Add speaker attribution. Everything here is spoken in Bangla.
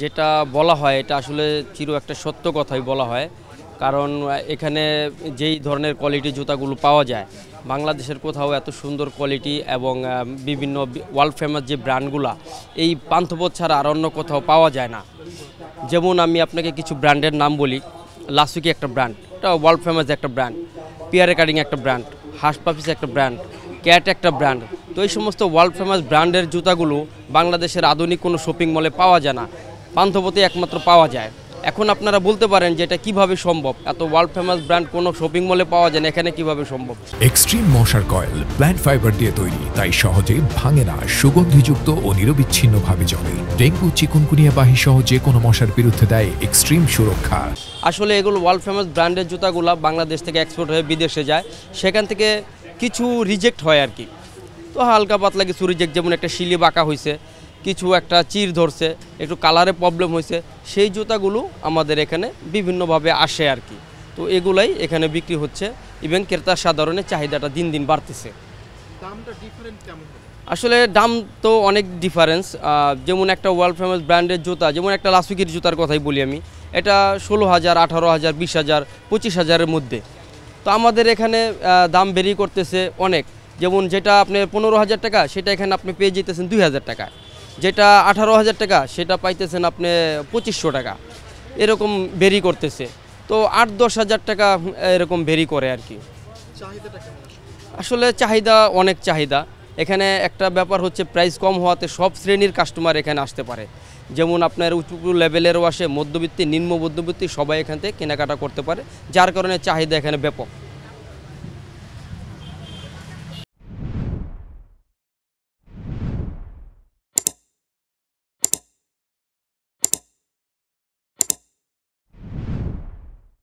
Speaker 1: যেটা বলা হয় এটা আসলে চির একটা সত্য কথাই বলা হয়, কারণ এখানে যেই ধরনের কোয়ালিটি জুতাগুলো পাওয়া যায় বাংলাদেশের কোথাও এত সুন্দর কোয়ালিটি এবং বিভিন্ন ওয়ার্ল্ড ফেমাস যে ব্র্যান্ডগুলো এই পান্থপথ ছাড়া আর অন্য কোথাও পাওয়া যায় না। যেমন আমি আপনাকে কিছু ব্র্যান্ডের নাম বলি। লাসুকি একটা ব্র্যান্ড, এটা ওয়ার্ল্ড ফেমাস একটা ব্র্যান্ড। পিয়ারে কাটিং একটা ব্র্যান্ড, হাস পাপিস একটা ব্র্যান্ড, ক্যাট একটা ব্র্যান্ড। তো এই সমস্ত ওয়ার্ল্ড ফেমাস ব্র্যান্ডের জুতাগুলো বাংলাদেশের আধুনিক কোনো শপিং মলে পাওয়া যায় না, পান্থপথে একমাত্র পাওয়া যায়। এখন আপনারা বলতে পারেন যে এটা কীভাবে সম্ভব, এত ওয়ার্ল্ড ফেমাস ব্র্যান্ড কোনো শপিং মলে পাওয়া যায় না, এখানে কিভাবে সম্ভব?
Speaker 2: এক্সট্রিম মশার কয়েল প্ল্যান্ট ফাইবার দিয়ে তৈরি, তাই সহজে ভাঙে না, সুগন্ধিযুক্ত ও নিরবিচ্ছিন্নভাবে জ্বলে। ডেঙ্গু, চিকুনগুনিয়া বাহি সহ যে কোনো মশার বিরুদ্ধে দেয় এক্সট্রিম সুরক্ষা।
Speaker 1: আসলে এগুলো ওয়ার্ল্ড ফেমাস ব্র্যান্ডের জুতাগুলো বাংলাদেশ থেকে এক্সপোর্ট হয়ে বিদেশে যায়, সেখান থেকে কিছু রিজেক্ট হয় আর কি। তো হালকা পাতলা কিছু রিজেক্ট, যেমন একটা শিলি বাঁকা হয়েছে, কিছু একটা চির ধরছে, একটু কালারে প্রবলেম হয়েছে, সেই জুতাগুলো আমাদের এখানে বিভিন্নভাবে আসে আর কি। তো এগুলাই এখানে বিক্রি হচ্ছে, ইভেন ক্রেতার সাধারণের চাহিদাটা দিন দিন বাড়তেছে। আসলে দাম তো অনেক ডিফারেন্স। যেমন একটা ওয়ার্ল্ড ফেমাস ব্র্যান্ডের জুতা, যেমন একটা লাসুকির জুতার কথাই বলি আমি, এটা 16,000, 18,000, 20,000, 25,000-এর মধ্যে। তো আমাদের এখানে দাম ভেরি করতেছে অনেক। যেমন যেটা আপনার 15,000 টাকা, সেটা এখানে আপনি পেয়ে যেতেছেন 2,000 টাকা। যেটা 18,000 টাকা, সেটা পাইতেছেন আপনি 2,500 টাকা। এরকম ভেরি করতেছে। তো 8-10,000 টাকা এরকম ভেরি করে আর কি। আসলে চাহিদা অনেক চাহিদা। এখানে একটা ব্যাপার হচ্ছে প্রাইস কম হওয়াতে সব শ্রেণীর কাস্টমার এখানে আসতে পারে। যেমন আপনার উঁচু লেভেলেরও আসে, মধ্যবিত্তি, নিম্ন মধ্যবিত্তি, সবাই এখান থেকে কেনাকাটা করতে পারে, যার কারণে চাহিদা এখানে ব্যাপক।